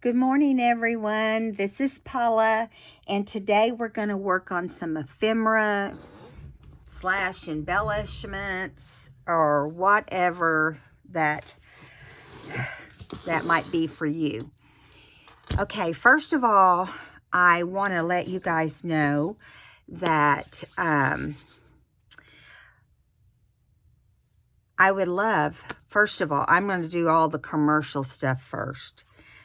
Good morning, everyone. This is Paula, and today we're going to work on some ephemera / embellishments or whatever that might be for you. Okay, first of all, I want to let you guys know that I would love, first of all, I'm going to do all the commercial stuff first.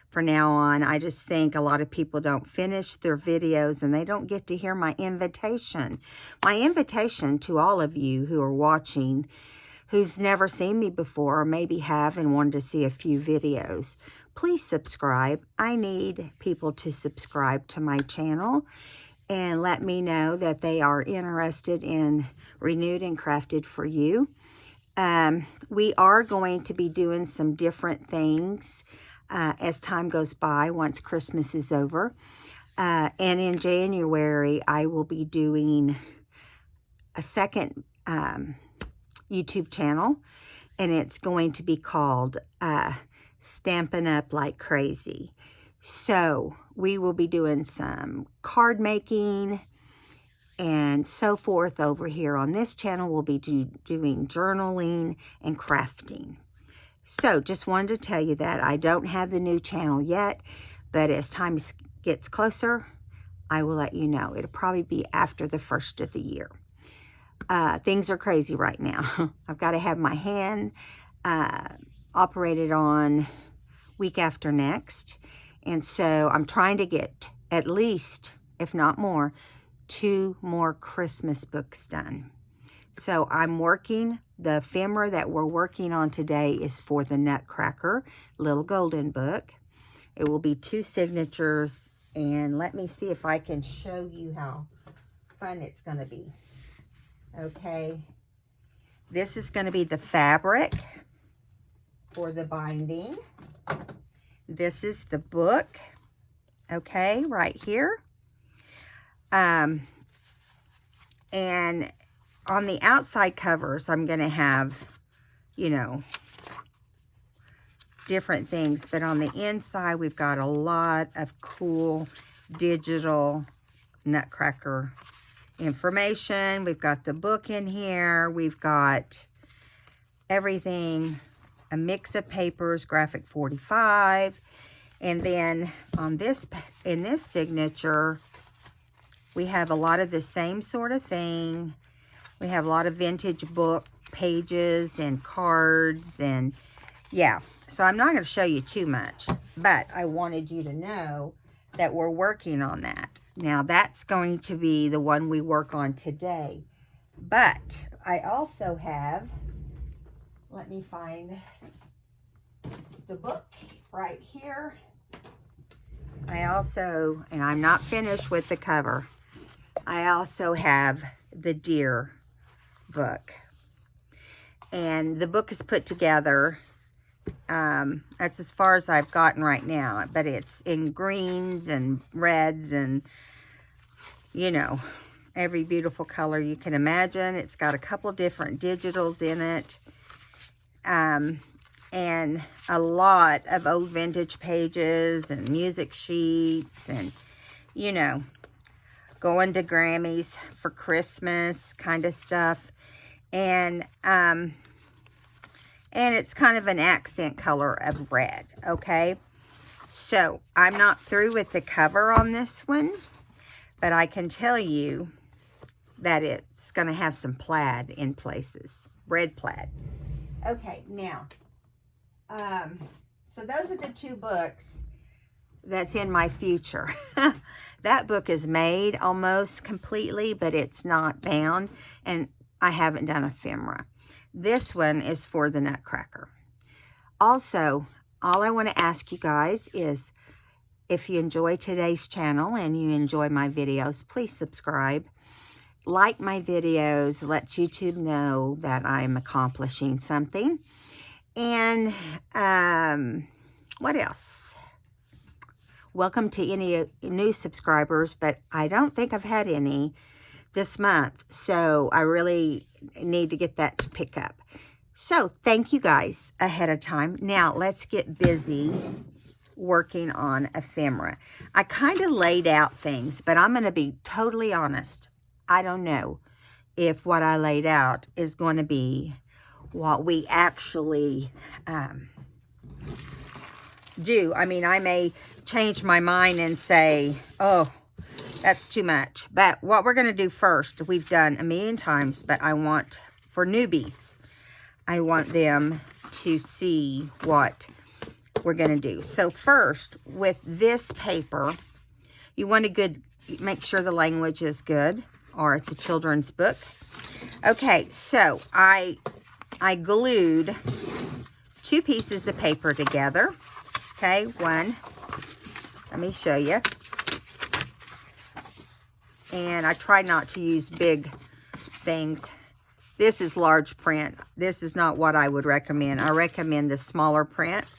For now on, I just think a lot of people don't finish their videos and they don't get to hear my invitation. My invitation to all of you who are watching, who's never seen me before or maybe have and wanted to see a few videos, please subscribe. I need people to subscribe to my channel and let me know that they are interested in Renewed and Crafted for You. We are going to be doing some different things as time goes by once Christmas is over. And in January, I will be doing a second YouTube channel, and it's going to be called Stampin' Up Like Crazy. So we will be doing some card making and so forth over here on this channel. We'll be doing journaling and crafting. So just wanted to tell you that I don't have the new channel yet, but as time gets closer, I will let you know. It'll probably be after the first of the year. Things are crazy right now. I've got to have my hand operated on week after next. And so I'm trying to get at least, if not more, 2 more Christmas books done. So I'm working, the ephemera that we're working on today is for the Nutcracker Little Golden book. It will be 2 signatures, and let me see if I can show you how fun it's going to be. Okay, this is going to be the fabric for the binding. This is the book, okay, right here. And on the outside covers, I'm going to have, you know, different things. But on the inside, we've got a lot of cool digital Nutcracker information. We've got the book in here. We've got everything, a mix of papers, graphic 45. And then on this, in this signature, we have a lot of the same sort of thing. We have a lot of vintage book pages and cards and yeah. So I'm not going to show you too much, but I wanted you to know that we're working on that. Now that's going to be the one we work on today. But I also have, let me find the book right here. I also, and I'm not finished with the cover, I also have the Deer book, and the book is put together. That's as far as I've gotten right now, but it's in greens and reds and, you know, every beautiful color you can imagine. It's got a couple different digitals in it, and a lot of old vintage pages and music sheets and, you know, going to Grammys for Christmas kind of stuff. And it's kind of an accent color of red, okay? So I'm not through with the cover on this one, but I can tell you that it's going to have some plaid in places, red plaid. Okay, now, so those are the 2 books that's in my future. That book is made almost completely, but it's not bound, and I haven't done ephemera. This one is for the Nutcracker. Also, all I want to ask you guys is, if you enjoy today's channel and you enjoy my videos, please subscribe. Like my videos, lets YouTube know that I'm accomplishing something. And what else? Welcome to any new subscribers, but I don't think I've had any this month, so I really need to get that to pick up. So thank you guys ahead of time. Now let's get busy working on ephemera. I kind of laid out things, but I'm going to be totally honest. I don't know if what I laid out is going to be what we actually do. I mean, I may change my mind and say, oh, that's too much. But what we're going to do first, we've done a million times, but I want, for newbies, I want them to see what we're going to do. So first, with this paper, you want to make sure the language is good, or it's a children's book. Okay, so I glued 2 pieces of paper together. Okay, one, let me show you. And I try not to use big things. This is large print. This is not what I would recommend. I recommend the smaller print,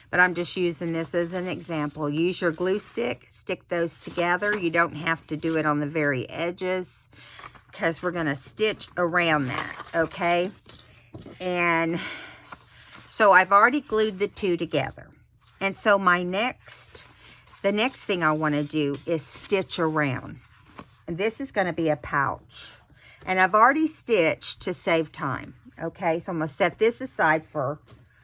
but I'm just using this as an example. Use your glue stick, stick those together. You don't have to do it on the very edges because we're going to stitch around that, okay? And so I've already glued the 2 together. And so the next thing I want to do is stitch around. And this is going to be a pouch. And I've already stitched to save time. Okay, so I'm going to set this aside for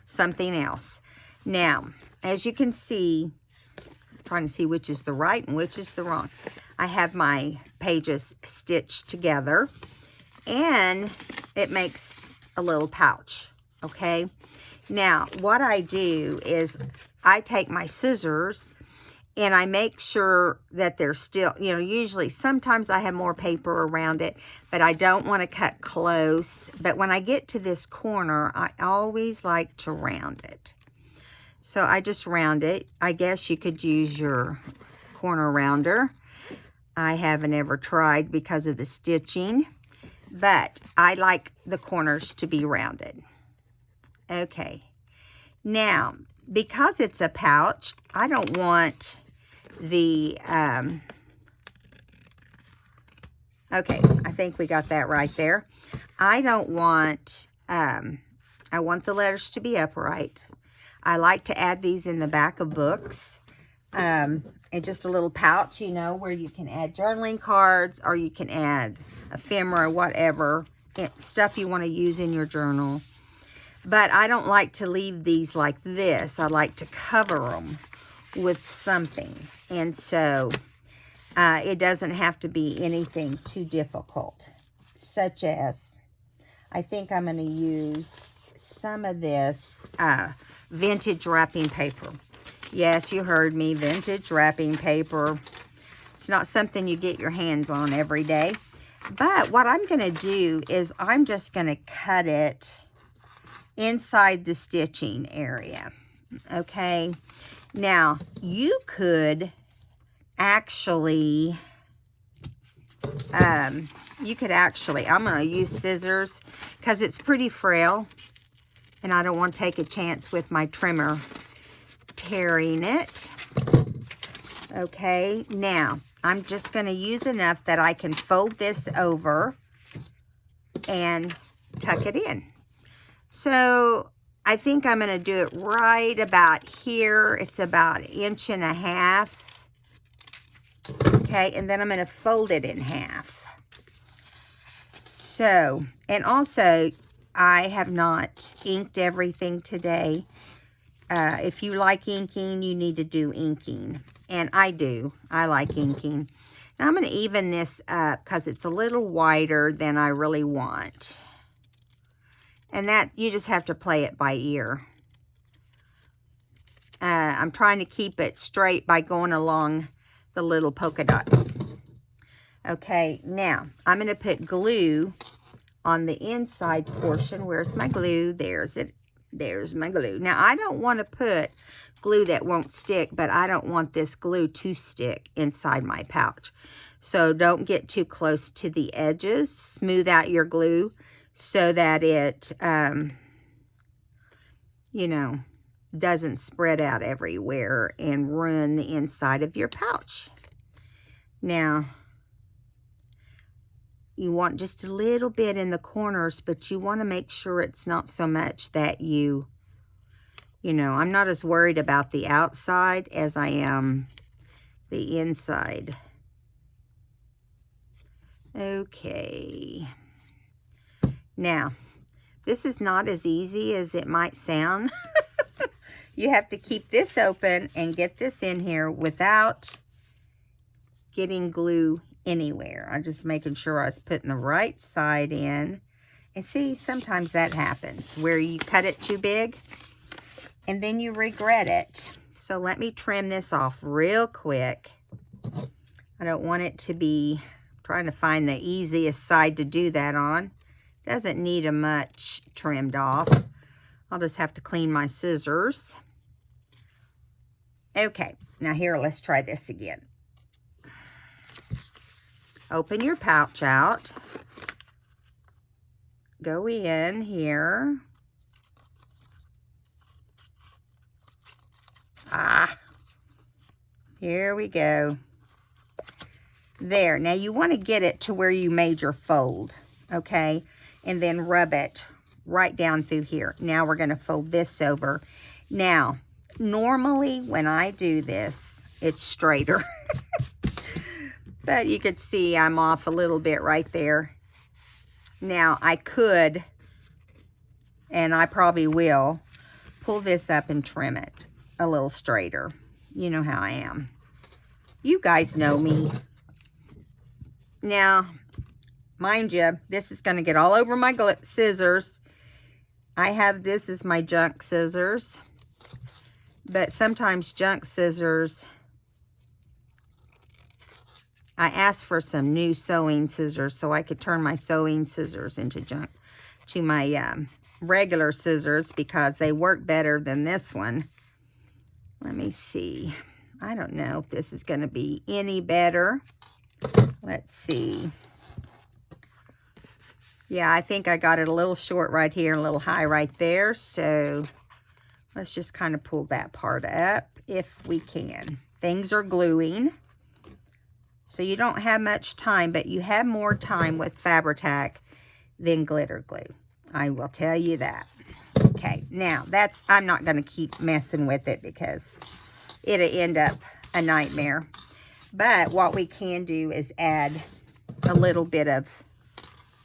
something else. Now, as you can see, I'm trying to see which is the right and which is the wrong. I have my pages stitched together. And it makes a little pouch. Okay. Now, what I do is I take my scissors and I make sure that they're still, you know, usually sometimes I have more paper around it, but I don't want to cut close. But when I get to this corner, I always like to round it. So I just round it. I guess you could use your corner rounder. I haven't ever tried because of the stitching, but I like the corners to be rounded. Okay. Now, because it's a pouch, I don't want the, okay, I think we got that right there. I don't want, I want the letters to be upright. I like to add these in the back of books. And just a little pouch, you know, where you can add journaling cards, or you can add ephemera, whatever, stuff you want to use in your journal. But I don't like to leave these like this. I like to cover them with something. And so it doesn't have to be anything too difficult. Such as, I think I'm going to use some of this vintage wrapping paper. Yes, you heard me, vintage wrapping paper. It's not something you get your hands on every day. But what I'm going to do is I'm just going to cut it inside the stitching area. Okay. Now, you could actually, I'm going to use scissors because it's pretty frail. And I don't want to take a chance with my trimmer tearing it. Okay. Now, I'm just going to use enough that I can fold this over and tuck it in. So I think I'm going to do it right about here. It's about 1.5 inches. Okay, and then I'm going to fold it in half. So, and also, I have not inked everything today. If you like inking, you need to do inking. And I do. I like inking. Now I'm going to even this up because it's a little wider than I really want. And that, you just have to play it by ear. I'm trying to keep it straight by going along the little polka dots. Okay, now I'm going to put glue on the inside portion. Where's my glue? There's it. There's my glue. Now, I don't want to put glue that won't stick, but I don't want this glue to stick inside my pouch. So don't get too close to the edges. Smooth out your glue so that it, you know, doesn't spread out everywhere and ruin the inside of your pouch. Now, you want just a little bit in the corners, but you want to make sure it's not so much that you You know, I'm not as worried about the outside as I am the inside. Okay. Now, this is not as easy as it might sound. You have to keep this open and get this in here without getting glue anywhere. I'm just making sure I was putting the right side in. And see, sometimes that happens where you cut it too big and then you regret it. So let me trim this off real quick. I don't want it to be trying to find the easiest side to do that on. Doesn't need a much trimmed off. I'll just have to clean my scissors. Okay, now here, let's try this again. Open your pouch out. Go in here. Here we go. There. Now you want to get it to where you made your fold, okay? And then rub it right down through here. Now we're going to fold this over. Now, normally when I do this, it's straighter. But you could see I'm off a little bit right there. Now I could, and I probably will, pull this up and trim it a little straighter. You know how I am. You guys know me. Now, mind you, this is going to get all over my scissors. I have this as my junk scissors. But sometimes junk scissors, I asked for some new sewing scissors so I could turn my sewing scissors into junk, to my regular scissors, because they work better than this one. Let me see. I don't know if this is going to be any better. Let's see. Yeah, I think I got it a little short right here, a little high right there. So let's just kind of pull that part up if we can. Things are gluing. So you don't have much time, but you have more time with Fabri-Tac than glitter glue. I will tell you that. Okay, now I'm not going to keep messing with it because it'll end up a nightmare. But what we can do is add a little bit of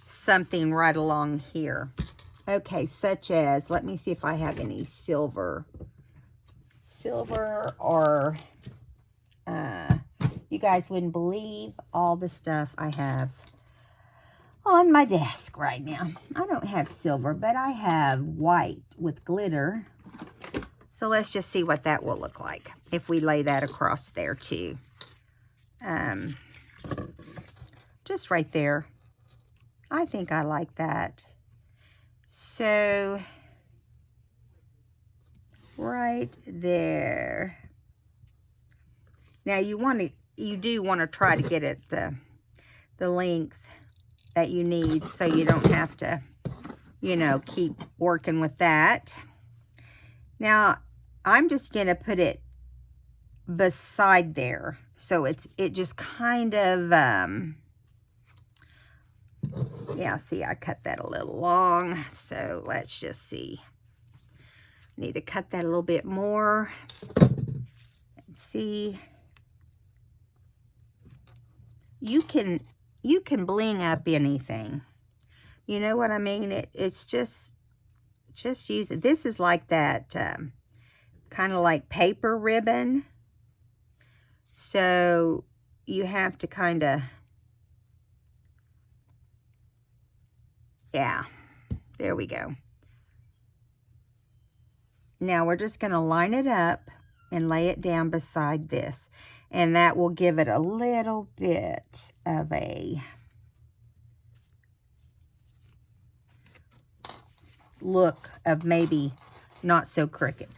something right along here. Okay, such as, let me see if I have any silver. Silver or, you guys wouldn't believe all the stuff I have on my desk right now. I don't have silver, but I have white with glitter. So let's just see what that will look like if we lay that across there too. Just right there. I think I like that. So right there. Now you do want to try to get it the length that you need, so you don't have to, you know, keep working with that. Now I'm just going to put it beside there, so it just kind of yeah, see, I cut that a little long, so let's just see. Need to cut that a little bit more. Let's see. You can bling up anything. You know what I mean? It's just use it. This is like that kind of like paper ribbon. So you have to kind of, yeah, there we go. Now we're just going to line it up and lay it down beside this. And that will give it a little bit of a look of maybe not so crooked.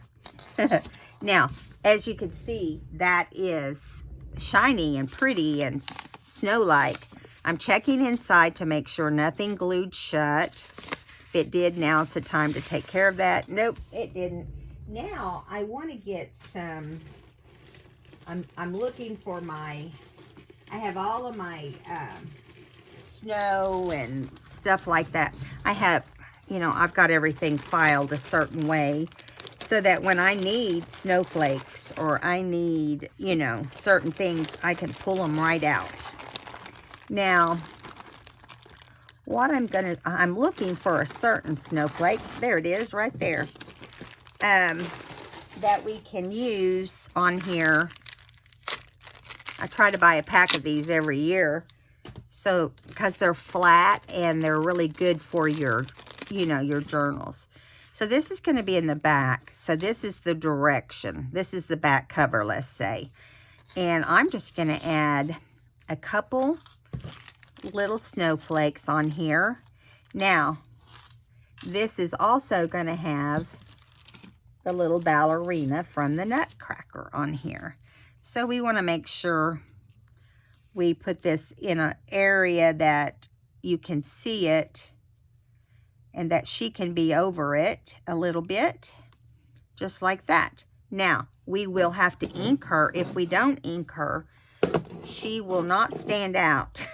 Now, as you can see, that is shiny and pretty and snow-like. I'm checking inside to make sure nothing glued shut. If it did, now's the time to take care of that. Nope, it didn't. Now, I want to get some... I'm looking for I have all of my snow and stuff like that. I have, you know, I've got everything filed a certain way. so that when I need snowflakes or I need, you know, certain things, I can pull them right out. Now, what I'm looking for a certain snowflake. There it is, right there. That we can use on here. I try to buy a pack of these every year. So, because they're flat and they're really good for your, you know, your journals. So this is going to be in the back. So this is the direction. This is the back cover, let's say. And I'm just going to add a couple little snowflakes on here. Now, this is also going to have the little ballerina from the Nutcracker on here. So we want to make sure we put this in an area that you can see it and that she can be over it a little bit, just like that. Now, we will have to ink her. If we don't ink her, she will not stand out.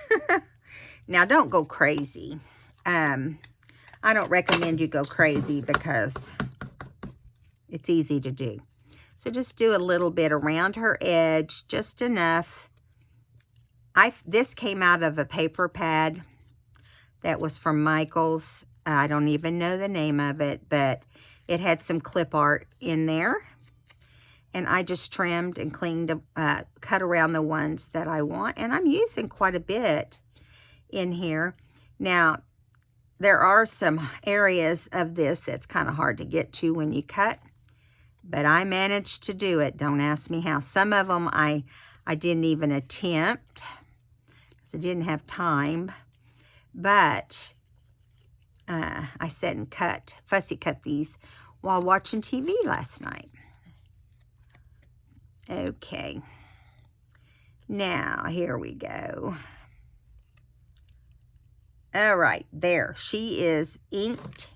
Now, don't go crazy. I don't recommend you go crazy because it's easy to do. So just do a little bit around her edge, just enough. This came out of a paper pad that was from Michael's. I don't even know the name of it, but it had some clip art in there. And I just trimmed and cleaned, cut around the ones that I want. And I'm using quite a bit in here. Now, there are some areas of this that's kind of hard to get to when you cut. But I managed to do it. Don't ask me how. Some of them I didn't even attempt because I didn't have time. But I sat and fussy cut these while watching TV last night. Okay. Now, here we go. All right, there. She is inked.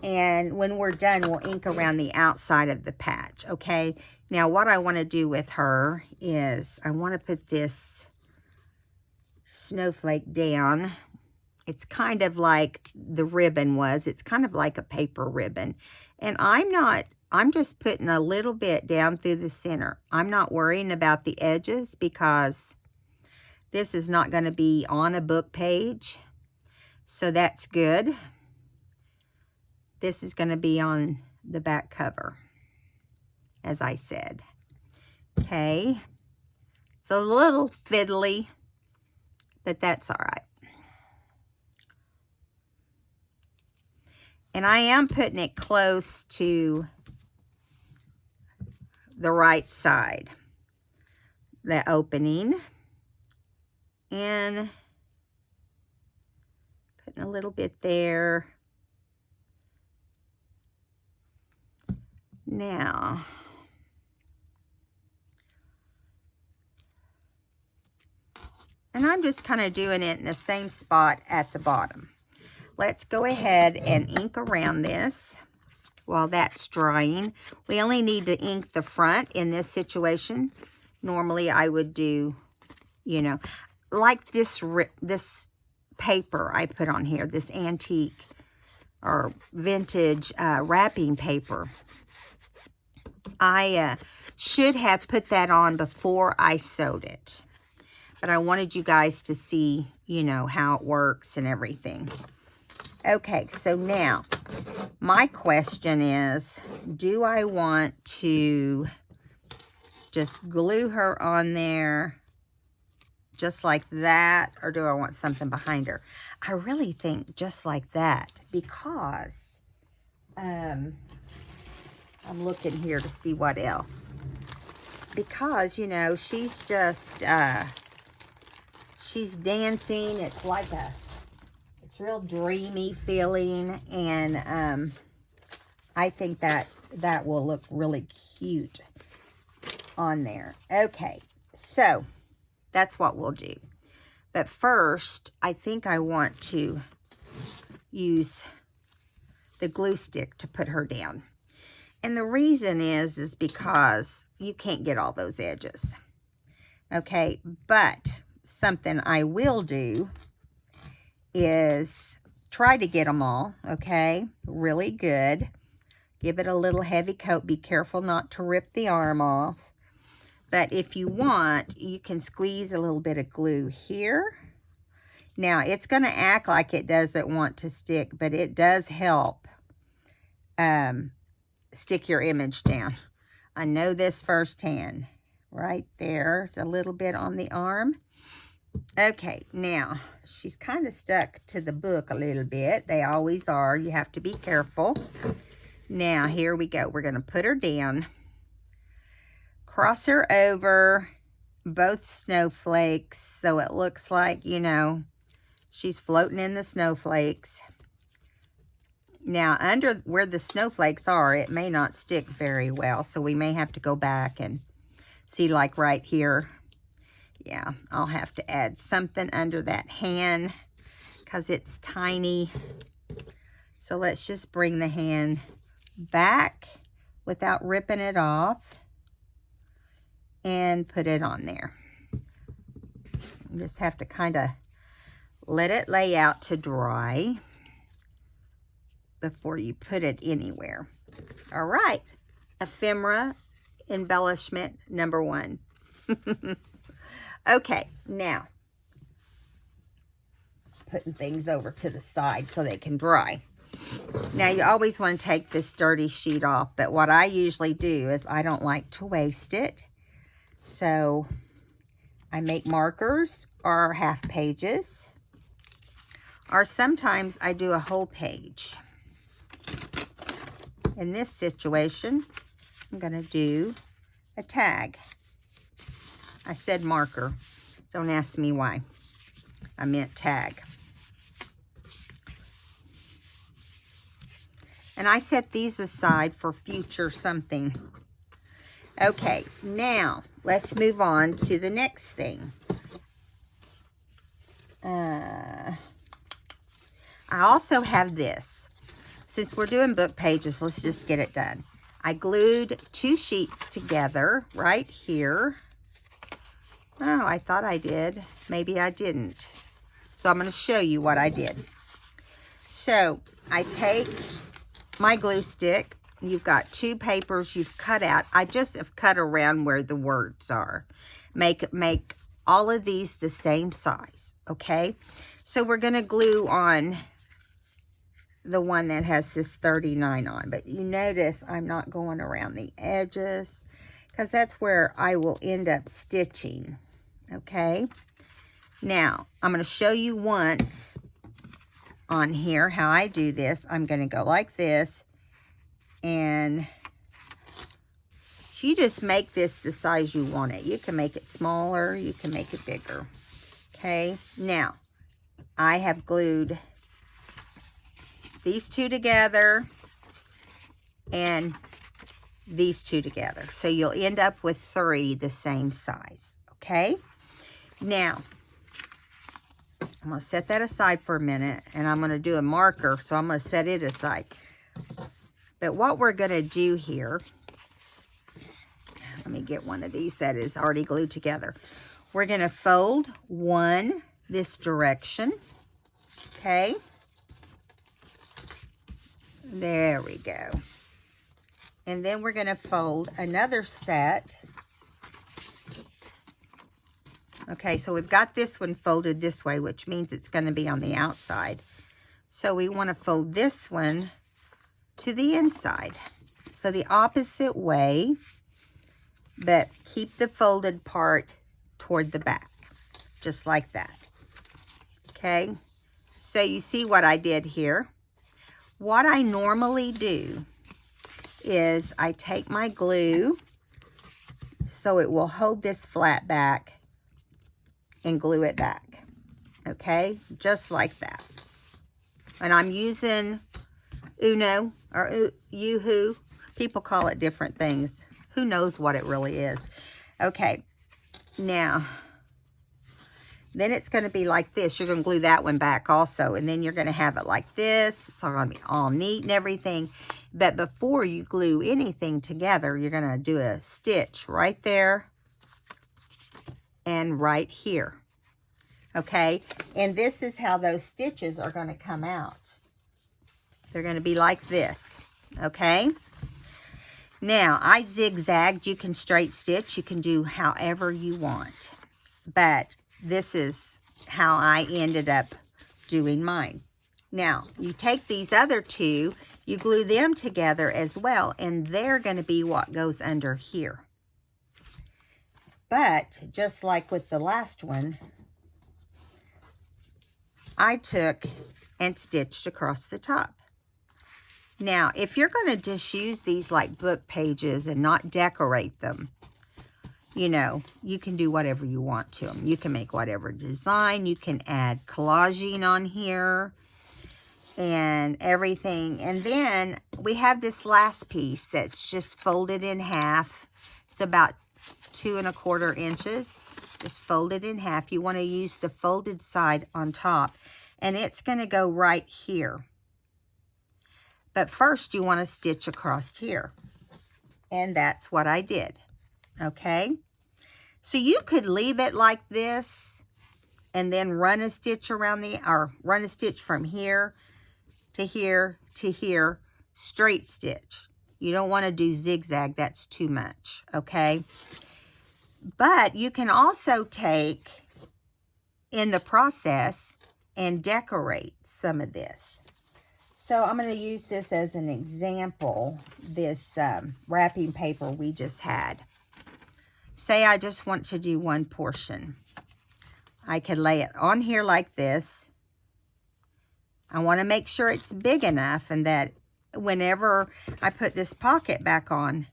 And when we're done, we'll ink around the outside of the patch, okay? Now, what I want to do with her is I want to put this snowflake down. It's kind of like the ribbon was. It's kind of like a paper ribbon. And I'm just putting a little bit down through the center. I'm not worrying about the edges because this is not going to be on a book page. So that's good. This is going to be on the back cover, as I said. Okay. It's a little fiddly, but that's all right. And I am putting it close to the right side, the opening. And putting a little bit there. Now, and I'm just kind of doing it in the same spot at the bottom. Let's go ahead and ink around this while that's drying. We only need to ink the front in this situation. Normally I would do, you know, like this paper I put on here, this antique or vintage wrapping paper. I should have put that on before I sewed it. But I wanted you guys to see, you know, how it works and everything. Okay, so now, my question is, do I want to just glue her on there just like that? Or do I want something behind her? I really think just like that because I'm looking here to see what else. Because, you know, she's just, she's dancing. It's like it's real dreamy feeling. And I think that will look really cute on there. Okay, so that's what we'll do. But first, I think I want to use the glue stick to put her down. And the reason is because you can't get all those edges. Okay, but something I will do is try to get them all, okay? Really good. Give it a little heavy coat. Be careful not to rip the arm off. But if you want, you can squeeze a little bit of glue here. Now, it's going to act like it doesn't want to stick, but it does help stick your image down. I know this firsthand. Right there's a little bit on the arm. Okay, now, she's kind of stuck to the book a little bit. They always are. You have to be careful. Now, here we go. We're going to put her down. Cross her over both snowflakes so it looks like, you know, she's floating in the snowflakes. Now, under where the snowflakes are, it may not stick very well, so we may have to go back and see, like right here. Yeah, I'll have to add something under that hand because it's tiny. So let's just bring the hand back without ripping it off and put it on there. You just have to kind of let it lay out to dry before you put it anywhere. All right, ephemera embellishment number 1. Okay, now putting things over to the side so they can dry. Now, you always want to take this dirty sheet off, but what I usually do is I don't like to waste it. So I make markers or half pages, or sometimes I do a whole page. In this situation, I'm going to do a tag. I said marker. Don't ask me why. I meant tag. And I set these aside for future something. Okay, now let's move on to the next thing. I also have this. Since we're doing book pages, let's just get it done. I glued 2 sheets together right here. Oh, I thought I did. Maybe I didn't. So I'm going to show you what I did. So I take my glue stick. You've got 2 papers you've cut out. I just have cut around where the words are. Make all of these the same size, okay? So we're going to glue on the one that has this 39 on. But you notice I'm not going around the edges because that's where I will end up stitching, okay? Now, I'm going to show you once on here how I do this. I'm going to go like this, and you just make this the size you want it. You can make it smaller, you can make it bigger, okay? Now, I have glued these 2 together and these 2 together. So you'll end up with 3 the same size, okay? Now, I'm going to set that aside for a minute, and I'm going to do a marker, so I'm going to set it aside. But what we're going to do here, let me get one of these that is already glued together. We're going to fold one this direction, okay? There we go. And then we're going to fold another set. Okay, so we've got this one folded this way, which means it's going to be on the outside. So we want to fold this one to the inside. So the opposite way, but keep the folded part toward the back, just like that. Okay, so you see what I did here. What I normally do is I take my glue so it will hold this flat back and glue it back, okay, just like that. And I'm using Uno or Yoo-hoo. People call it different things. Who knows what it really is? Okay, now, then it's going to be like this. You're going to glue that one back also, and then you're going to have it like this. It's all going to be all neat and everything. But before you glue anything together, you're going to do a stitch right there and right here, okay? And this is how those stitches are going to come out. They're going to be like this, okay? Now, I zigzagged. You can straight stitch. You can do however you want. But this is how I ended up doing mine. Now, you take these other two, you glue them together as well, and they're going to be what goes under here. But, just like with the last one, I took and stitched across the top. Now, if you're going to just use these like book pages and not decorate them, you know, you can do whatever you want to them. You can make whatever design. You can add collaging on here and everything. And then we have this last piece that's just folded in half. It's about 2 1/4 inches. Just fold it in half. You want to use the folded side on top. And it's going to go right here. But first you want to stitch across here. And that's what I did. Okay? So you could leave it like this and then run a stitch around the, or run a stitch from here to here to here, straight stitch. You don't want to do zigzag, that's too much, okay? But you can also take in the process and decorate some of this. So I'm going to use this as an example, this wrapping paper we just had. Say I just want to do one portion. I could lay it on here like this. I want to make sure it's big enough and that whenever I put this pocket back on,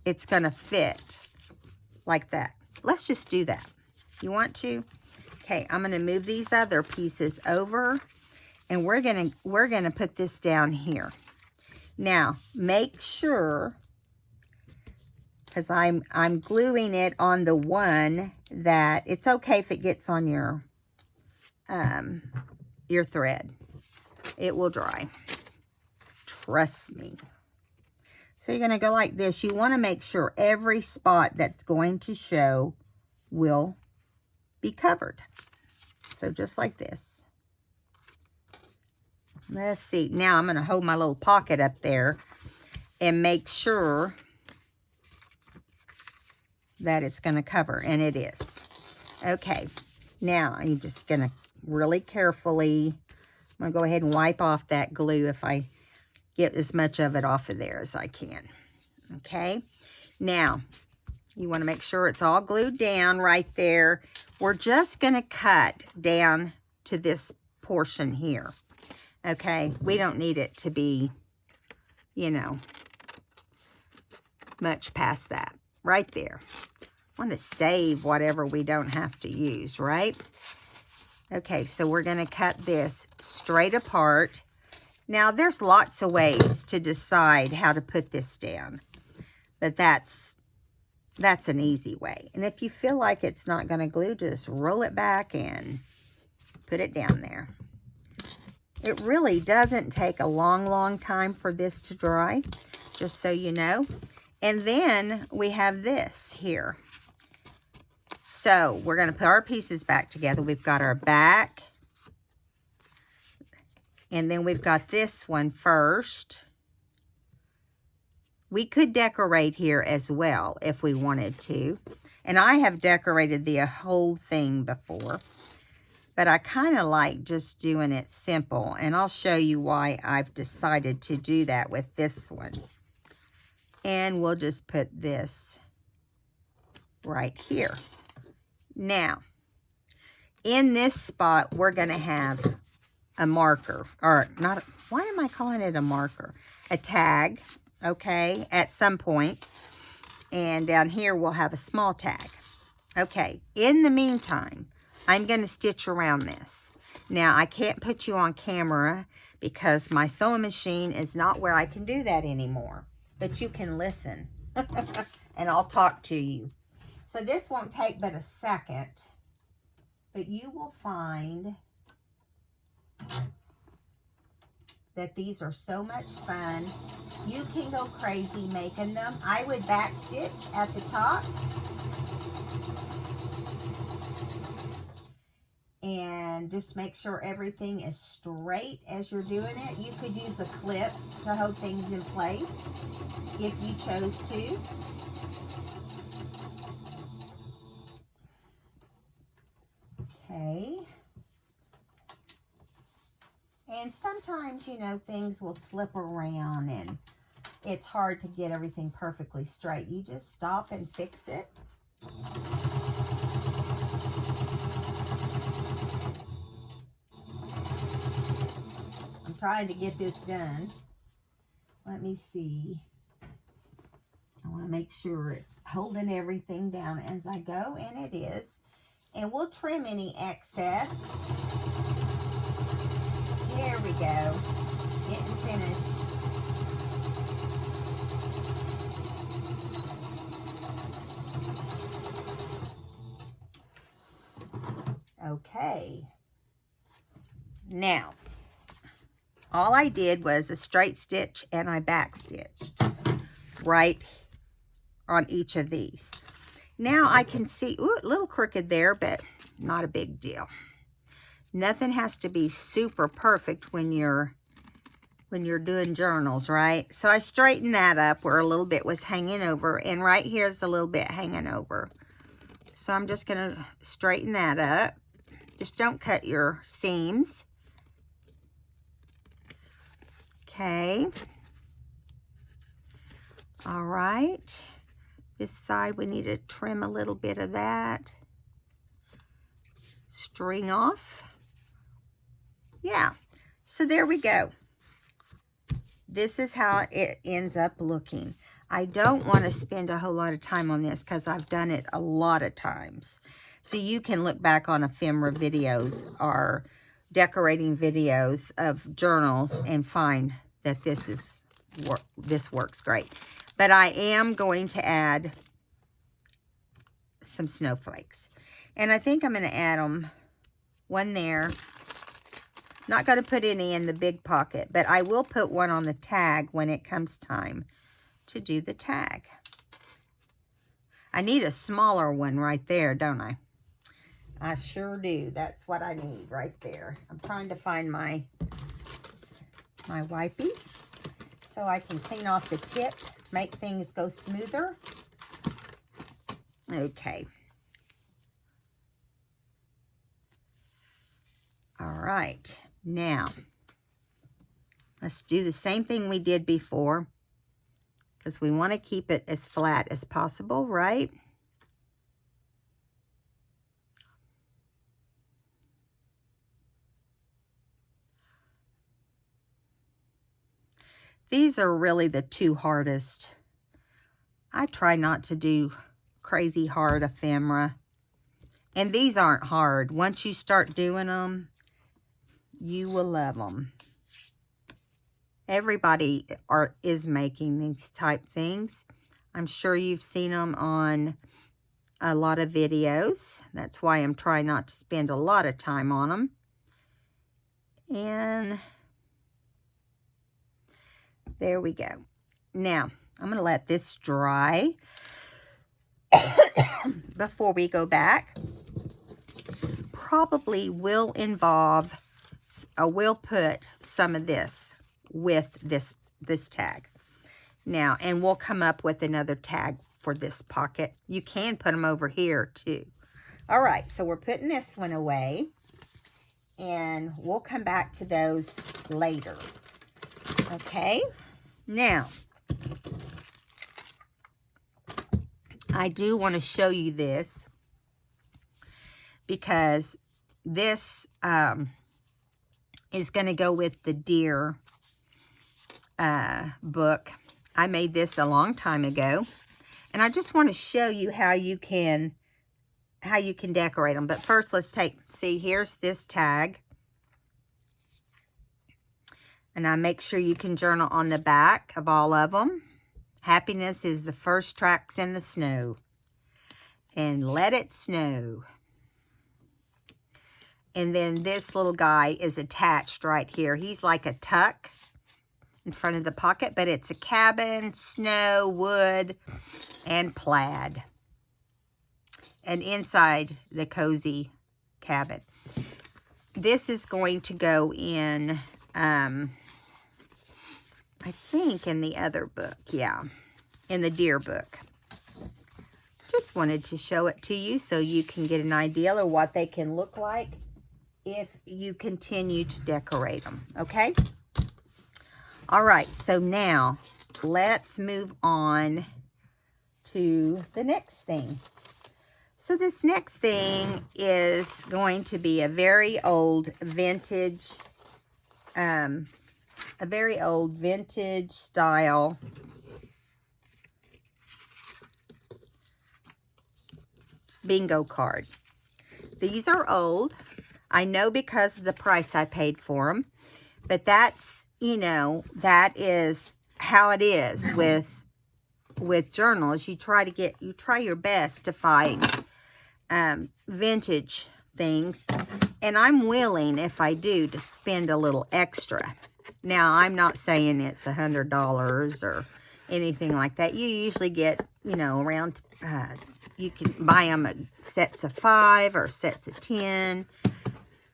it's going to fit like that. Let's just do that. You want to? Okay, I'm going to move these other pieces over and we're going to put this down here. Now, make sure, because I'm gluing it on the one that it's okay if it gets on your thread. It will dry. Trust me. So you're going to go like this. You want to make sure every spot that's going to show will be covered. So just like this. Let's see. Now I'm going to hold my little pocket up there and make sure that it's going to cover, and it is. Okay, now I'm just going to really carefully, I'm going to go ahead and wipe off that glue if I get as much of it off of there as I can. Okay, now you want to make sure it's all glued down right there. We're just going to cut down to this portion here. Okay, we don't need it to be, you know, much past that. Right there. I want to save whatever we don't have to use, right? Okay, so we're going to cut this straight apart. Now, there's lots of ways to decide how to put this down. But that's an easy way. And if you feel like it's not going to glue, just roll it back and put it down there. It really doesn't take a long time for this to dry, just so you know. And then we have this here. So we're going to put our pieces back together. We've got our back. And then we've got this one first. We could decorate here as well if we wanted to. And I have decorated the whole thing before. But I kind of like just doing it simple. And I'll show you why I've decided to do that with this one. And we'll just put this right here. Now, in this spot, we're going to have a marker. Or not, why am I calling it a marker? A tag, okay, at some point. And down here, we'll have a small tag. Okay, in the meantime, I'm going to stitch around this. Now, I can't put you on camera because my sewing machine is not where I can do that anymore. But you can listen, and I'll talk to you. So this won't take but a second, but you will find that these are so much fun. You can go crazy making them. I would back stitch at the top. And just make sure everything is straight as you're doing it. You could use a clip to hold things in place if you chose to. Okay. And sometimes, you know, things will slip around and it's hard to get everything perfectly straight. You just stop and fix it. I'm trying to get this done. Let me see. I want to make sure it's holding everything down as I go, and it is. And we'll trim any excess. There we go. Getting finished. Okay. Now, all I did was a straight stitch and I back stitched right on each of these. Now I can see, ooh, a little crooked there, but not a big deal. Nothing has to be super perfect when you're doing journals, right? So I straightened that up where a little bit was hanging over, and right here's a little bit hanging over. So I'm just gonna straighten that up. Just don't cut your seams. Okay. All right. This side, we need to trim a little bit of that. String off. Yeah. So there we go. This is how it ends up looking. I don't want to spend a whole lot of time on this because I've done it a lot of times. So you can look back on ephemera videos or decorating videos of journals and find that this works great. But I am going to add some snowflakes. And I think I'm going to add them, one there. Not going to put any in the big pocket, but I will put one on the tag when it comes time to do the tag. I need a smaller one right there, don't I? I sure do. That's what I need right there. I'm trying to find my wipies so I can clean off the tip, make things go smoother. Okay. All right. Now, let's do the same thing we did before because we want to keep it as flat as possible, right? These are really the two hardest. I try not to do crazy hard ephemera. And these aren't hard. Once you start doing them, you will love them. Everybody is making these type things. I'm sure you've seen them on a lot of videos. That's why I'm trying not to spend a lot of time on them. And there we go. Now, I'm going to let this dry before we go back. Probably will involve, we'll put some of this with this tag. Now, and we'll come up with another tag for this pocket. You can put them over here too. All right, so we're putting this one away. And we'll come back to those later. Okay? Now, I do want to show you this because this is going to go with the deer book. I made this a long time ago, and I just want to show you how you can decorate them. But first, let's see, here's this tag. And I make sure you can journal on the back of all of them. Happiness is the first tracks in the snow. And let it snow. And then this little guy is attached right here. He's like a tuck in front of the pocket, but it's a cabin, snow, wood, and plaid. And inside the cozy cabin. this is going to go in, I think in the other book. Yeah, in the deer book. Just wanted to show it to you so you can get an idea of what they can look like if you continue to decorate them, okay? All right, so now let's move on to the next thing. So this next thing is going to be a very old vintage, style bingo card. These are old. I know because of the price I paid for them, but that's, you know, that is how it is with journals. You try your best to find vintage things, and I'm willing, if I do, to spend a little extra. Now, I'm not saying it's $100 or anything like that. You usually get, you know, around, you can buy them at sets of 5 or sets of 10,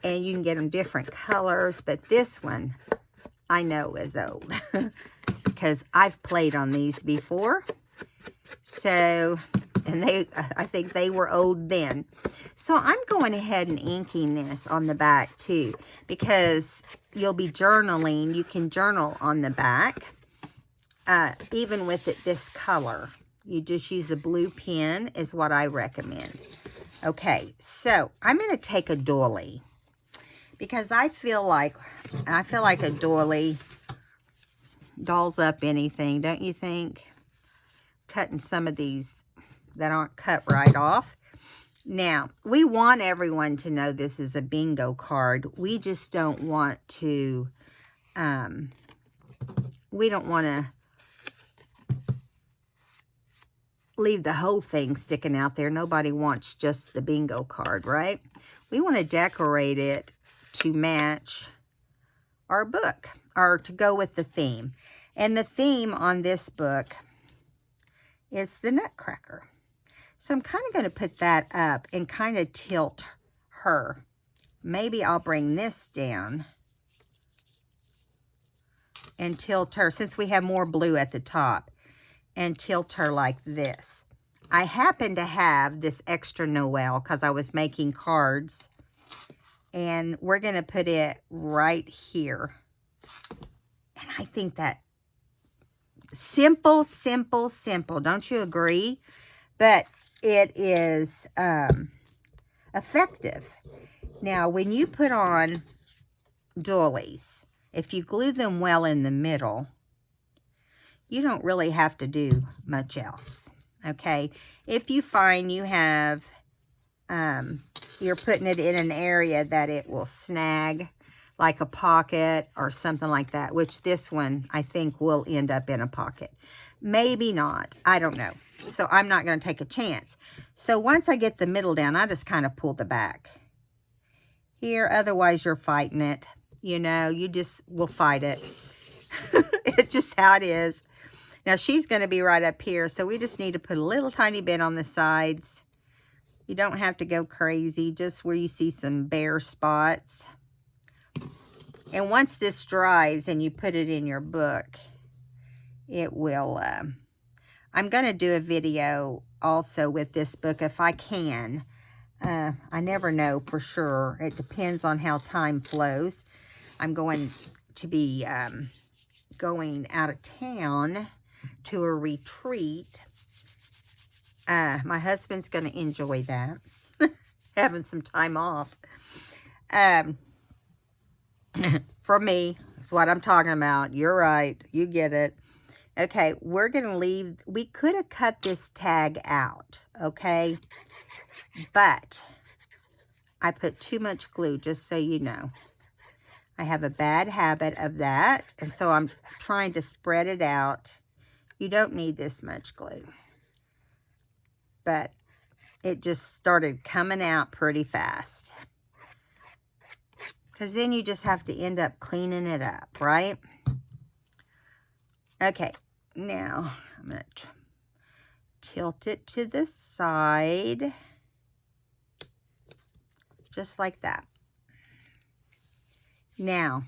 and you can get them different colors, but this one I know is old because I've played on these before. So, and I think they were old then. So I'm going ahead and inking this on the back too, because you'll be journaling. You can journal on the back, even with it this color. You just use a blue pen is what I recommend. Okay, so I'm going to take a doily, because I feel like a doily dolls up anything, don't you think? Cutting some of these that aren't cut right off. Now, we want everyone to know this is a bingo card. We just don't want to, we don't want to leave the whole thing sticking out there. Nobody wants just the bingo card, right? We want to decorate it to match our book, or to go with the theme. And the theme on this book is the Nutcracker. So I'm kind of going to put that up and kind of tilt her. Maybe I'll bring this down and tilt her, since we have more blue at the top, and tilt her like this. I happen to have this extra Noel because I was making cards, and we're going to put it right here. And I think that simple, simple, simple. Don't you agree? But it is effective. Now, when you put on doilies, if you glue them well in the middle, you don't really have to do much else, okay? If you find you have, you're putting it in an area that it will snag, like a pocket or something like that, which this one I think will end up in a pocket. Maybe not, I don't know. So I'm not going to take a chance. So once I get the middle down, I just kind of pull the back here. Otherwise, you're fighting it. You know, you just will fight it. It's just how it is. Now, she's going to be right up here, so we just need to put a little tiny bit on the sides. You don't have to go crazy, just where you see some bare spots. And once this dries and you put it in your book, it will, I'm going to do a video also with this book if I can. I never know for sure. It depends on how time flows. I'm going to be going out of town to a retreat. My husband's going to enjoy that. Having some time off. For me, that's what I'm talking about. You're right. You get it. Okay, we're going to leave. We could have cut this tag out, okay? But I put too much glue, just so you know. I have a bad habit of that, and so I'm trying to spread it out. You don't need this much glue. But it just started coming out pretty fast. Because then you just have to end up cleaning it up, right? Okay, now I'm going to tilt it to the side. Just like that. Now,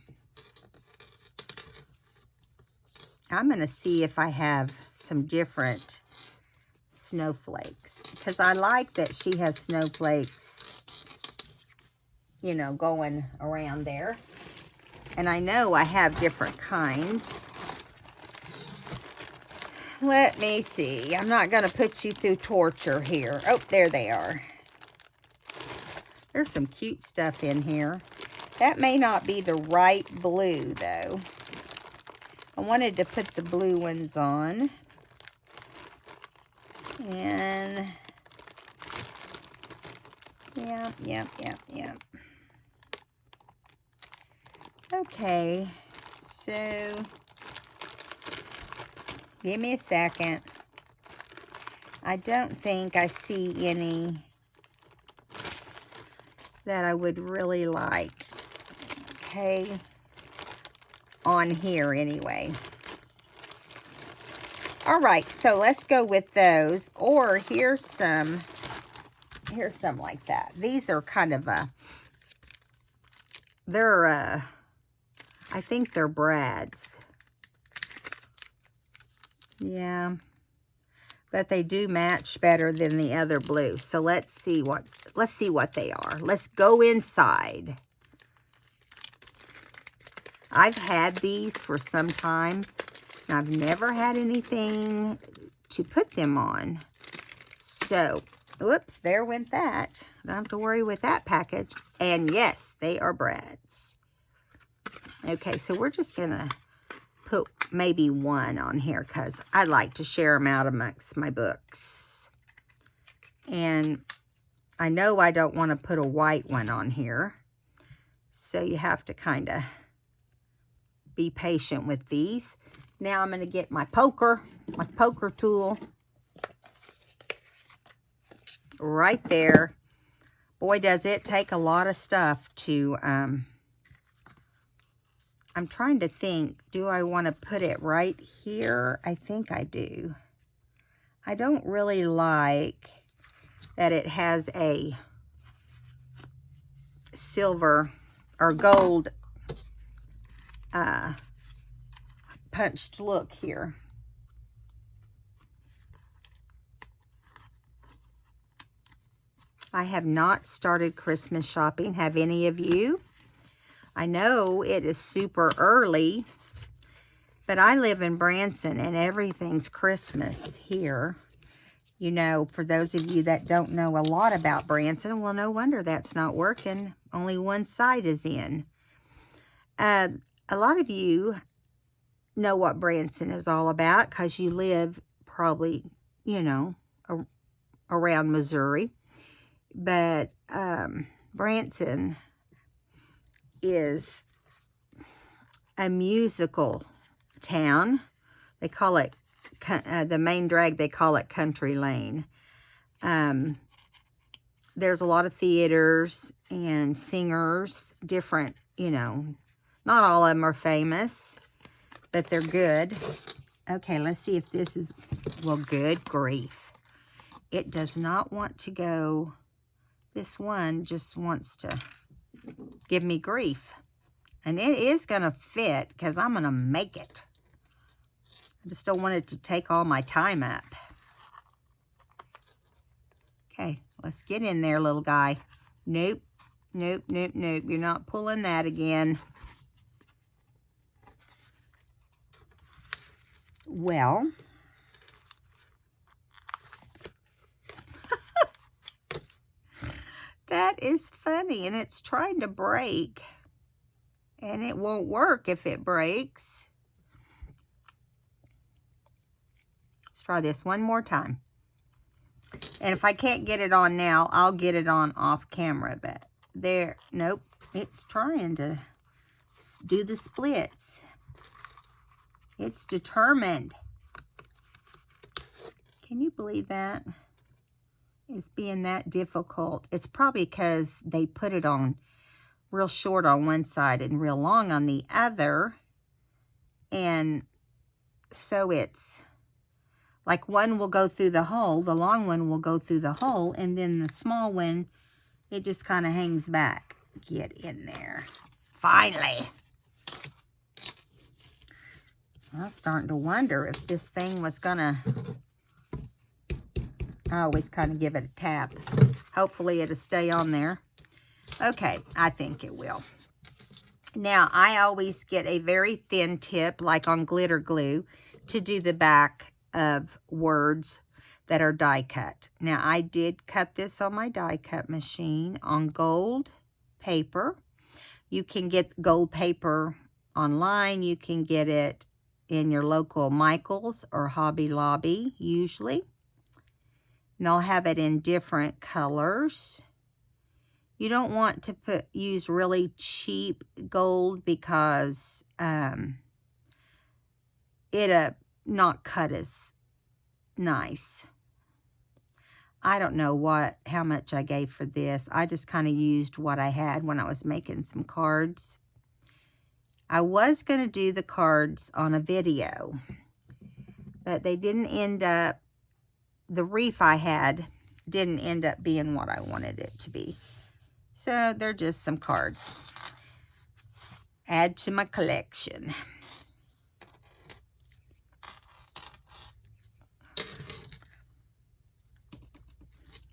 I'm going to see if I have some different snowflakes, because I like that she has snowflakes, you know, going around there. And I know I have different kinds. Let me see. I'm not going to put you through torture here. Oh, there they are. There's some cute stuff in here. That may not be the right blue, though. I wanted to put the blue ones on. And yep. Okay, so give me a second. I don't think I see any that I would really like. Okay, on here anyway. All right, so let's go with those. Or here's some like that. These are kind of I think they're Brad's. Yeah, but they do match better than the other blue. So let's see what they are. Let's go inside. I've had these for some time, and I've never had anything to put them on. So, whoops, there went that. Don't have to worry with that package. And yes, they are Brad's. Okay, so we're just going to put maybe one on here because I like to share them out amongst my books. And I know I don't want to put a white one on here. So you have to kind of be patient with these. Now I'm going to get my poker tool. Right there. Boy, does it take a lot of stuff to, I'm trying to think, do I want to put it right here? I think I do. I don't really like that it has a silver or gold punched look here. I have not started Christmas shopping. Have any of you? I know it is super early, but I live in Branson and everything's Christmas here. You know, for those of you that don't know a lot about Branson, well, no wonder that's not working. Only one side is in. A lot of you know what Branson is all about because you live probably, you know, around Missouri. But Branson is a musical town. They call it, the main drag, they call it Country Lane. There's a lot of theaters and singers, different, you know, not all of them are famous, but they're good. Okay, let's see if this is, well, good grief. It does not want to go, this one just wants to give me grief. And it is going to fit because I'm going to make it. I just don't want it to take all my time up. Okay, let's get in there, little guy. Nope. You're not pulling that again. Well, that is funny, and it's trying to break, and it won't work if it breaks. Let's try this one more time. And if I can't get it on now, I'll get it on off camera, but there, nope, it's trying to do the splits. It's determined. Can you believe that? It's being that difficult. It's probably because they put it on real short on one side and real long on the other. And so it's like one will go through the hole, the long one will go through the hole, and then the small one, it just kind of hangs back. Get in there. Finally. I was starting to wonder if this thing was gonna... I always kind of give it a tap. Hopefully it'll stay on there. Okay, I think it will. Now, I always get a very thin tip, like on glitter glue, to do the back of words that are die cut. Now, I did cut this on my die cut machine on gold paper. You can get gold paper online. You can get it in your local Michael's or Hobby Lobby, usually. And they'll have it in different colors. You don't want to use really cheap gold because it'll not cut as nice. I don't know how much I gave for this. I just kind of used what I had when I was making some cards. I was going to do the cards on a video, but they didn't end up, the wreath I had didn't end up being what I wanted it to be. So they're just some cards. Add to my collection.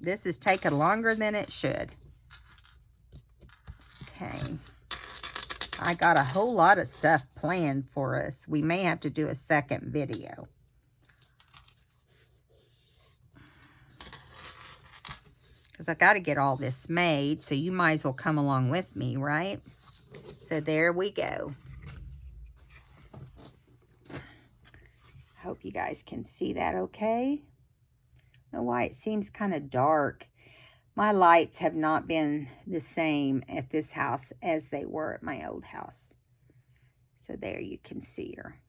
This is taking longer than it should. Okay. I got a whole lot of stuff planned for us. We may have to do a second video. Because I got to get all this made, so you might as well come along with me, right? So there we go. Hope you guys can see that okay. I don't know why it seems kind of dark. My lights have not been the same at this house as they were at my old house. So there you can see her.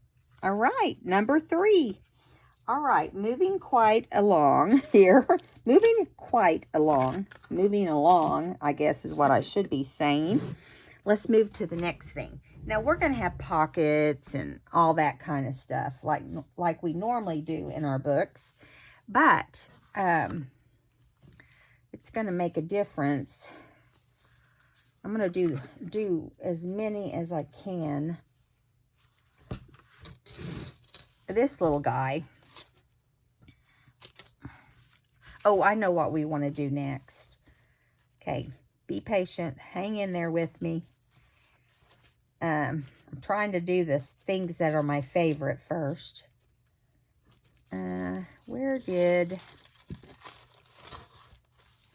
All right, number 3. All right, moving quite along here. Moving along, I guess is what I should be saying. Let's move to the next thing. Now, we're going to have pockets and all that kind of stuff like we normally do in our books. But it's going to make a difference. I'm going to do as many as I can. This little guy. Oh, I know what we want to do next. Okay, be patient. Hang in there with me. I'm trying to do the things that are my favorite first. Where did...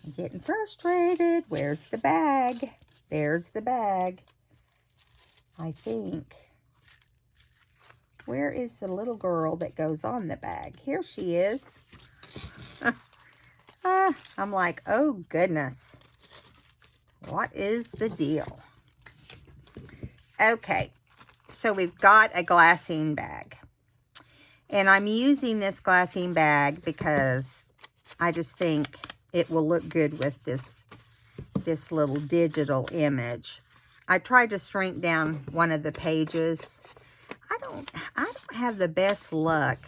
I'm getting frustrated. Where's the bag? There's the bag. I think. Where is the little girl that goes on the bag? Here she is. I'm like, oh goodness. What is the deal? Okay, so we've got a glassine bag. And I'm using this glassine bag because I just think it will look good with this little digital image. I tried to shrink down one of the pages. I don't have the best luck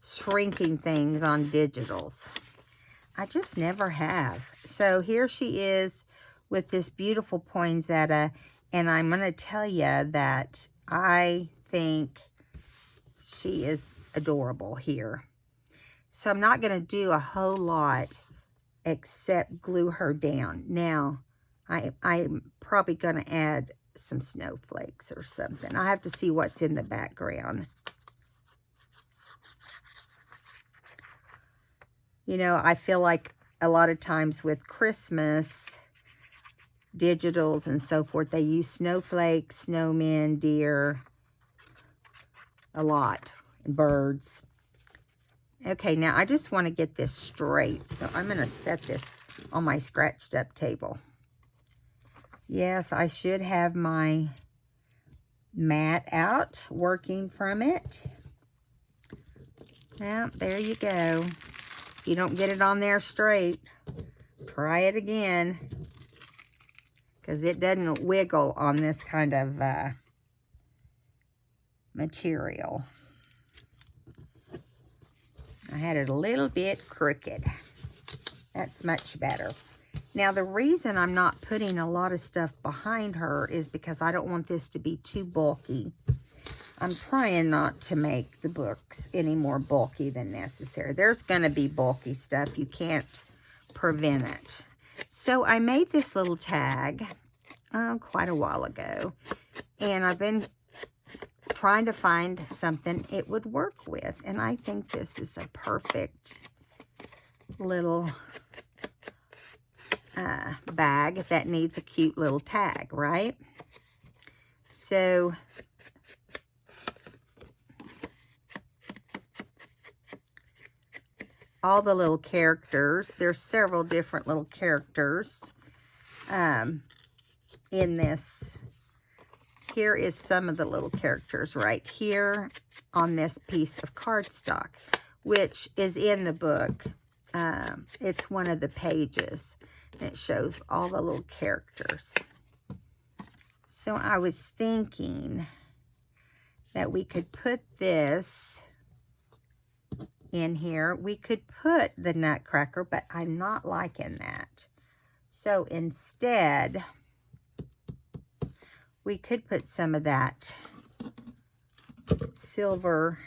shrinking things on digitals. I just never have. So here she is with this beautiful poinsettia. And I'm going to tell you that I think she is adorable here. So I'm not going to do a whole lot except glue her down. Now, I'm probably going to add some snowflakes or something. I have to see what's in the background. You know, I feel like a lot of times with Christmas digitals and so forth, they use snowflakes, snowmen, deer, a lot, and birds. Okay, now I just want to get this straight, so I'm going to set this on my scratched up table. Yes, I should have my mat out, working from it. Well, there you go. If you don't get it on there straight, try it again. Because it doesn't wiggle on this kind of material. I had it a little bit crooked. That's much better. Now, the reason I'm not putting a lot of stuff behind her is because I don't want this to be too bulky. I'm trying not to make the books any more bulky than necessary. There's going to be bulky stuff. You can't prevent it. So I made this little tag quite a while ago. And I've been trying to find something it would work with. And I think this is a perfect little bag that needs a cute little tag, right? So all the little characters, there's several different little characters in this. Here is some of the little characters right here on this piece of cardstock, which is in the book. It's one of the pages, and it shows all the little characters. So I was thinking that we could put this in here. We could put the Nutcracker, but I'm not liking that. So instead, we could put some of that silver,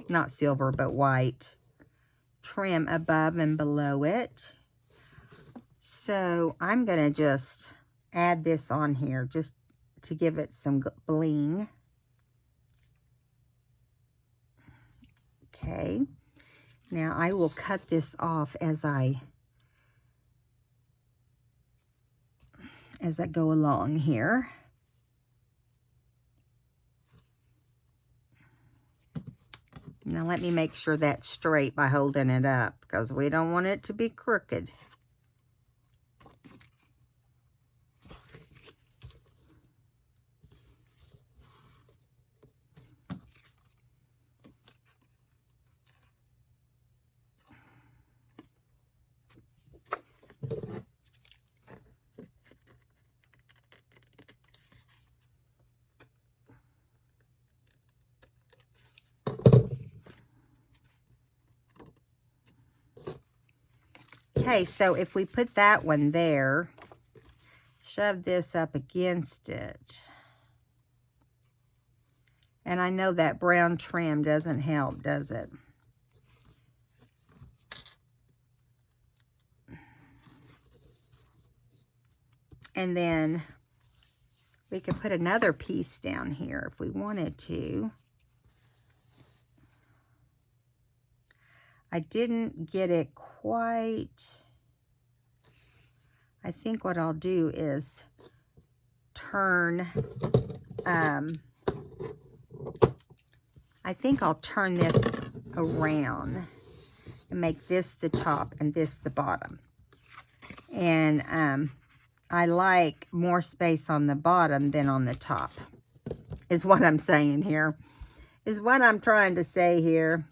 not silver, but white trim above and below it. So I'm going to just add this on here just to give it some bling. Okay. Now I will cut this off as I go along here. Now let me make sure that's straight by holding it up, because we don't want it to be crooked. Okay, so if we put that one there, shove this up against it. And I know that brown trim doesn't help, does it? And then we could put another piece down here if we wanted to. I didn't get it quite. I think what I'll do is turn, I think I'll turn this around and make this the top and this the bottom. And I like more space on the bottom than on the top, is what I'm saying here, is what I'm trying to say here.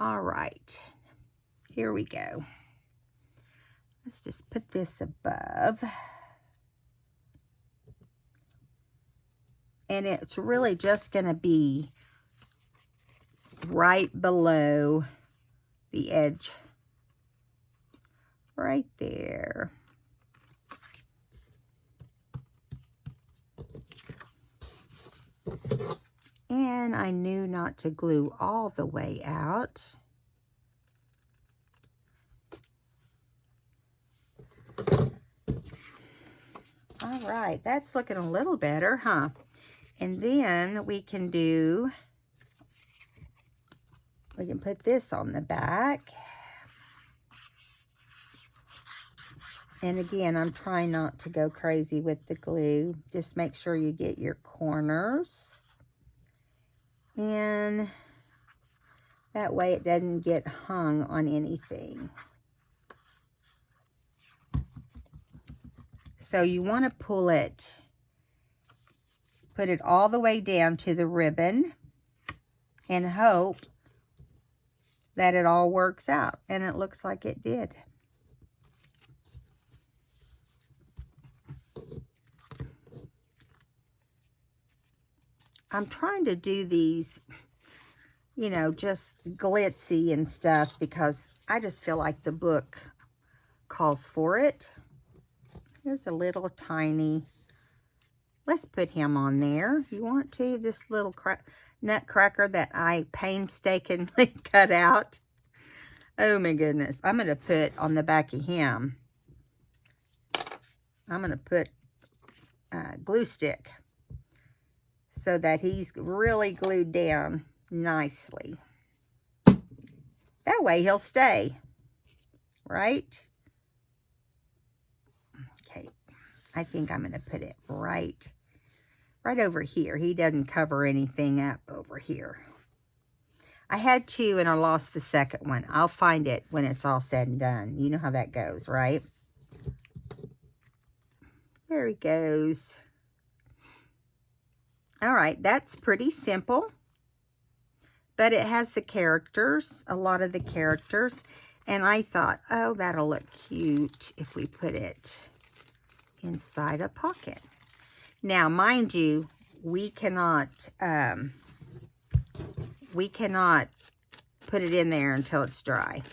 All right, here we go. Let's just put this above. And it's really just going to be right below the edge. Right there. And I knew not to glue all the way out. All right, that's looking a little better, huh? And then we can put this on the back. And again, I'm trying not to go crazy with the glue. Just make sure you get your corners. And that way it doesn't get hung on anything. So you want to pull it, put it all the way down to the ribbon, and hope that it all works out. And it looks like it did. I'm trying to do these, you know, just glitzy and stuff because I just feel like the book calls for it. Here's a little tiny, let's put him on there. You want to? This little nutcracker that I painstakingly cut out. Oh my goodness. I'm going to put on the back of him, I'm going to put glue stick so that he's really glued down nicely. That way he'll stay, right? Okay, I think I'm going to put it right over here. He doesn't cover anything up over here. I had two and I lost the second one. I'll find it when it's all said and done. You know how that goes, right? There he goes. All right, that's pretty simple. But it has the characters, a lot of the characters. And I thought, oh, that'll look cute if we put it inside a pocket. Now, mind you, we cannot put it in there until it's dry.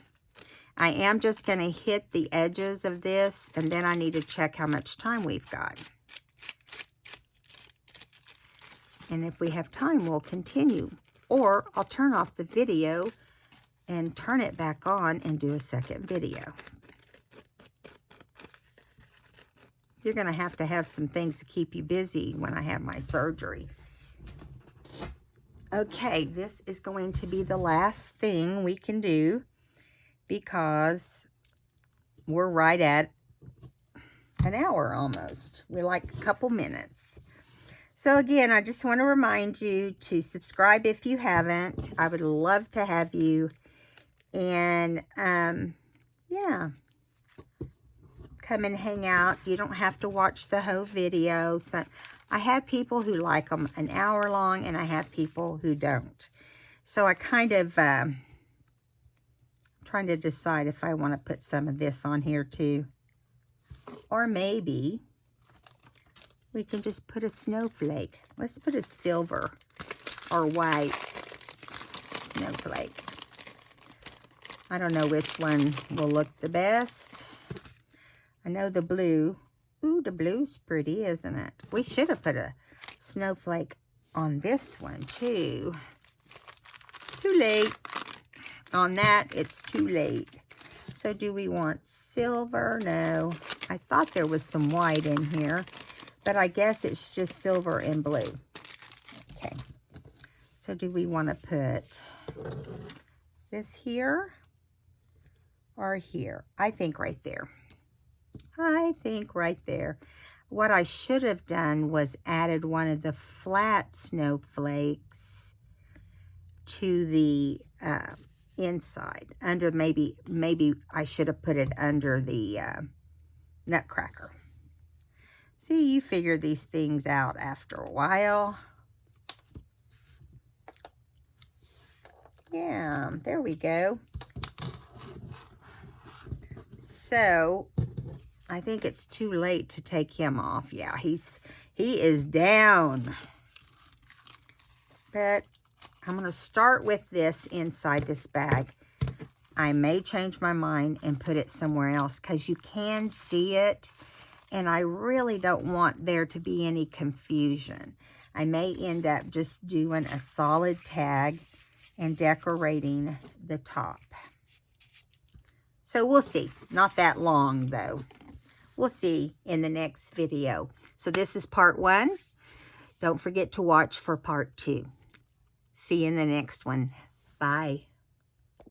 I am just going to hit the edges of this, and then I need to check how much time we've got. And if we have time, we'll continue. Or I'll turn off the video and turn it back on and do a second video. You're going to have some things to keep you busy when I have my surgery. Okay, this is going to be the last thing we can do because we're right at an hour almost. We're like a couple minutes. So again, I just want to remind you to subscribe if you haven't. I would love to have you. And yeah, come and hang out. You don't have to watch the whole video. So I have people who like them an hour long, and I have people who don't. So I kind of trying to decide if I want to put some of this on here too. Or maybe we can just put a snowflake. Let's put a silver or white snowflake. I don't know which one will look the best. I know the blue. Ooh, the blue's pretty, isn't it? We should have put a snowflake on this one too. Too late. On that, it's too late. So do we want silver? No. I thought there was some white in here, but I guess it's just silver and blue. Okay. So do we want to put this here or here? I think right there. I think right there. What I should have done was added one of the flat snowflakes to the inside. Under maybe I should have put it under the nutcracker. See, you figure these things out after a while. Yeah, there we go. So I think it's too late to take him off. Yeah, he is down. But I'm going to start with this inside this bag. I may change my mind and put it somewhere else because you can see it. And I really don't want there to be any confusion. I may end up just doing a solid tag and decorating the top. So we'll see. Not that long though. We'll see in the next video. So this is part 1. Don't forget to watch for part 2. See you in the next one. Bye.